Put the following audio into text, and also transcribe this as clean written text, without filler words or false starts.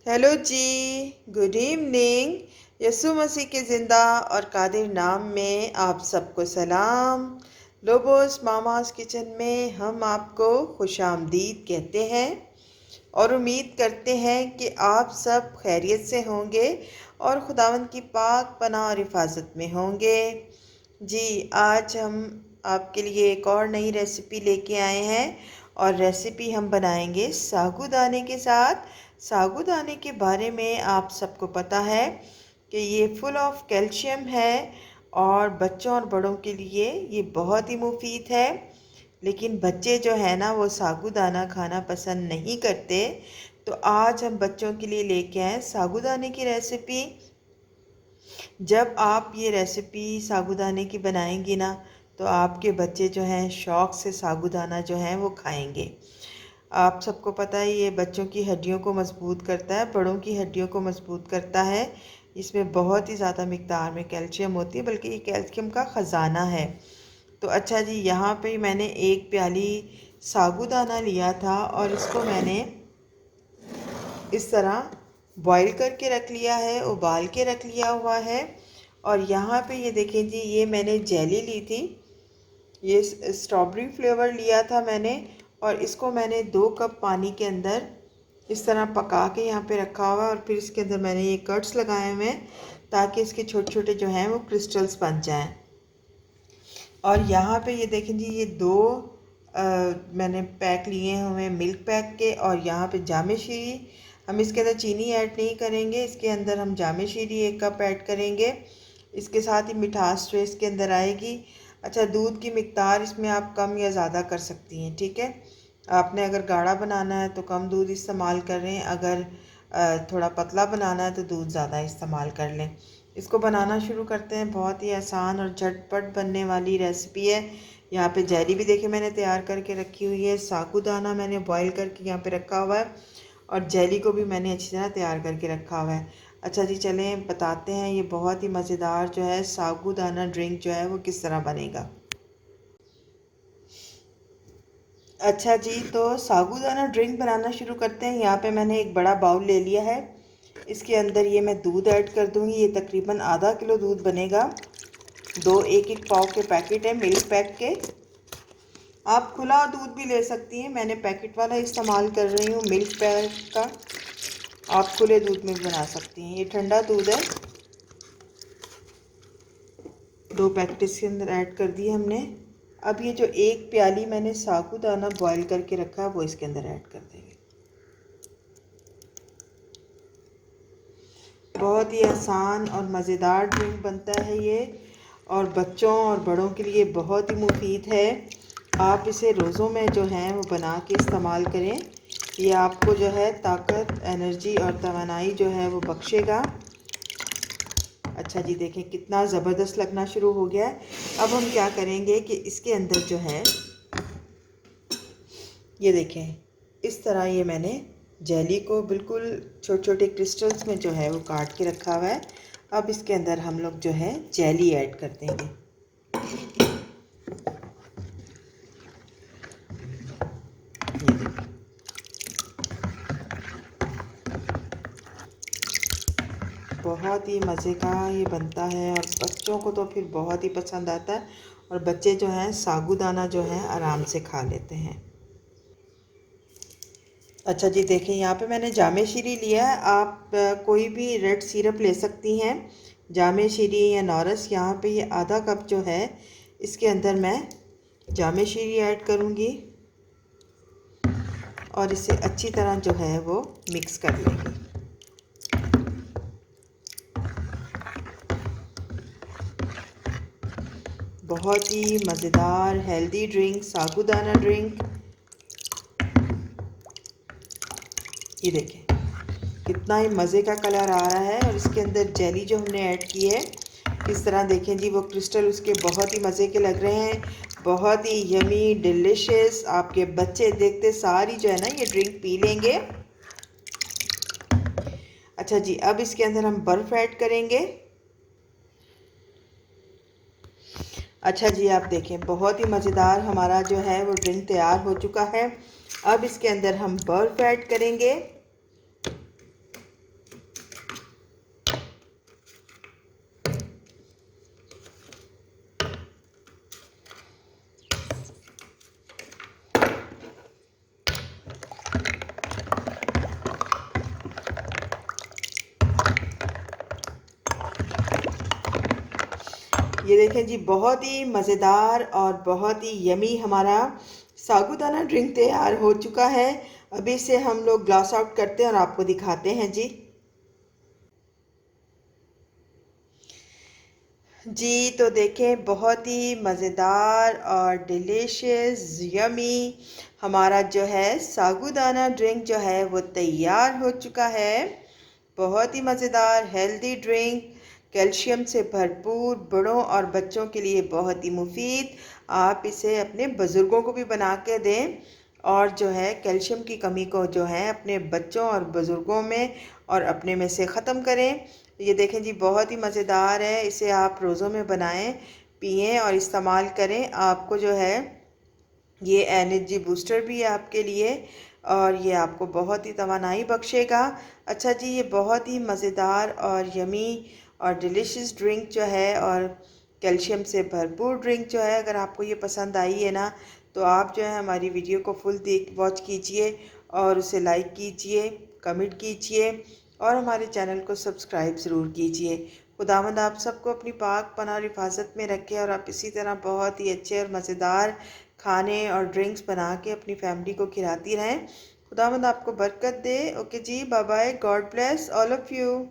Hello जी। Good evening. Yesu Masih के ज़िंदा और कादिर नाम में आप सबको सलाम। लोबोस मामास किचन में हम आपको खुशामदीद कहते हैं और उम्मीद करते हैं कि आप सब खैरियत से होंगे और खुदावंद की पाक पनाह और हिफाजत में होंगे। जी, आज हम आपके लिए एक और नई रेसिपी लेके आए हैं और रेसिपी हम बनाएंगे साबूदाने के साथ। साबूदाने के बारे में आप सबको पता है कि ये फुल ऑफ कैल्शियम है और बच्चों और बड़ों के लिए ये बहुत ही मुफीद है। लेकिन बच्चे जो है ना वो साबूदाना खाना पसंद नहीं करते, तो आज हम बच्चों के लिए लेके आए साबूदाने की रेसिपी। जब आप ये रेसिपी साबूदाने की बनाएंगी ना, तो आपके बच्चे जो हैं शौक़ से साबूदाना जो है वो खाएंगे। आप सबको पता है ये बच्चों की हड्डियों को मजबूत करता है, बड़ों की हड्डियों को मजबूत करता है। इसमें बहुत ही ज़्यादा मिक़दार में कैल्शियम होती है, बल्कि ये कैल्शियम का ख़जाना है। तो अच्छा जी, यहाँ पे मैंने एक प्याली साबूदाना लिया था और इसको मैंने इस तरह बॉईल करके रख लिया है, उबाल के रख लिया हुआ है। और यहाँ पे ये देखें जी, ये मैंने जेली ली थी, ये स्ट्रॉबेरी फ्लेवर लिया था मैंने, और इसको मैंने 2 कप पानी के अंदर इस तरह पका के यहाँ पे रखा हुआ है। और फिर इसके अंदर मैंने ये कट्स लगाए हुए हैं ताकि इसके छोटे छोटे जो हैं वो क्रिस्टल्स बन जाएं। और यहाँ पे ये देखें जी, ये 2 मैंने पैक लिए हुए मिल्क पैक के, और यहाँ पे जामे शीरी। हम इसके अंदर चीनी ऐड नहीं करेंगे, इसके अंदर हम जामे शीरी 1 कप ऐड करेंगे। इसके साथ ही मिठास जो इसके अंदर आएगी। अच्छा, दूध की मिक़दार इसमें आप कम या ज़्यादा कर सकती हैं, ठीक है। आपने अगर गाढ़ा बनाना है तो कम दूध इस्तेमाल करें, अगर थोड़ा पतला बनाना है तो दूध ज़्यादा इस्तेमाल कर लें। इसको बनाना शुरू करते हैं। बहुत ही आसान और झटपट बनने वाली रेसिपी है। यहाँ पे जेली भी देखिए मैंने तैयार करके रखी हुई है, साबूदाना मैंने बॉईल करके यहाँ पे रखा हुआ है, और जेली को भी मैंने अच्छी तरह तैयार करके रखा हुआ है। अच्छा जी, चलें बताते हैं ये बहुत ही मज़ेदार जो है साबूदाना ड्रिंक जो है वो किस तरह बनेगा। अच्छा जी, तो साबूदाना ड्रिंक बनाना शुरू करते हैं। यहाँ पे मैंने एक बड़ा बाउल ले लिया है, इसके अंदर ये मैं दूध ऐड कर दूँगी। ये तकरीबन आधा किलो दूध बनेगा। 2 1-1 पाव के पैकेट है मिल्क पैक के। आप खुला दूध भी ले सकती हैं, मैंने पैकेट वाला इस्तेमाल कर रही हूँ मिल्क पैक का। आप खुले दूध में भी बना सकती हैं। ये ठंडा दूध है। 2 पैकेट इसके अंदर ऐड कर दिए हमने। अब ये जो 1 प्याली मैंने साबूदाना बॉईल करके रखा है वो इसके अंदर ऐड कर देंगे। बहुत ही आसान और मज़ेदार ड्रिंक बनता है ये, और बच्चों और बड़ों के लिए बहुत ही मुफीद है। आप इसे रोज़ों में जो है वो बना के इस्तेमाल करें। ये आपको जो है ताकत, एनर्जी और तवानाई जो है वो बख्शेगा। अच्छा जी, देखें कितना ज़बरदस्त लगना शुरू हो गया है। अब हम क्या करेंगे कि इसके अंदर जो है ये देखें, इस तरह ये मैंने जेली को बिल्कुल छोटे छोटे क्रिस्टल्स में जो है वो काट के रखा हुआ है। अब इसके अंदर हम लोग जो है जेली ऐड कर देंगे। ये देखें, बहुत ही मज़े का ये बनता है और बच्चों को तो फिर बहुत ही पसंद आता है, और बच्चे जो हैं साबूदाना जो है आराम से खा लेते हैं। अच्छा जी, देखें यहाँ पे मैंने जामे शीरी लिया है। आप कोई भी रेड सिरप ले सकती हैं, जामे शीरी या नॉरस। यहाँ पे ये आधा कप जो है इसके अंदर मैं जामे शीरी ऐड करूँगी और इसे अच्छी तरह जो है वो मिक्स कर लेंगे। बहुत ही मज़ेदार हेल्दी ड्रिंक, साबूदाना ड्रिंक। ये देखें कितना ही मज़े का कलर आ रहा है, और इसके अंदर जेली जो हमने ऐड की है इस तरह देखें जी, वो क्रिस्टल उसके बहुत ही मज़े के लग रहे हैं, बहुत ही यमी डिलिशियस। आपके बच्चे देखते सारी जो है ना ये ड्रिंक पी लेंगे। अच्छा जी, अब इसके अंदर हम बर्फ़ ऐड करेंगे। अच्छा जी, आप देखें बहुत ही मज़ेदार हमारा जो है वो ड्रिंक तैयार हो चुका है। अब इसके अंदर हम बर्फ़ ऐड करेंगे। ये देखें जी, बहुत ही मज़ेदार और बहुत ही यमी हमारा साबूदाना ड्रिंक तैयार हो चुका है। अभी इसे हम लोग ग्लास आउट करते हैं और आपको दिखाते हैं जी। जी तो देखें, बहुत ही मज़ेदार और डिलीशियस यमी हमारा जो है साबूदाना ड्रिंक जो है वो तैयार हो चुका है। बहुत ही मज़ेदार हेल्दी ड्रिंक, कैल्शियम से भरपूर, बड़ों और बच्चों के लिए बहुत ही मुफीद। आप इसे अपने बुज़ुर्गों को भी बना के दें और जो है कैल्शियम की कमी को जो है अपने बच्चों और बुज़ुर्गों में और अपने में से ख़त्म करें। ये देखें जी, बहुत ही मज़ेदार है। इसे आप रोज़ों में बनाएं, पिएं और इस्तेमाल करें। आपको जो है ये एनर्जी बूस्टर भी है आपके लिए और ये आपको बहुत ही तवानाई बख्शेगा। अच्छा जी, ये बहुत ही मज़ेदार और यमी और डिलीशियस ड्रिंक जो है और कैल्शियम से भरपूर ड्रिंक जो है, अगर आपको ये पसंद आई है ना, तो आप जो है हमारी वीडियो को फुल वॉच कीजिए और उसे लाइक कीजिए, कमेंट कीजिए और हमारे चैनल को सब्सक्राइब ज़रूर कीजिए। खुदावंद आप सबको अपनी पाक पनाह और हिफाजत में रखे और आप इसी तरह बहुत ही अच्छे और मज़ेदार खाने और ड्रिंक्स बना के अपनी फैमिली को खिलाती रहें। खुदावंद आपको बरकत दे। ओके जी, bye bye, God bless all of you.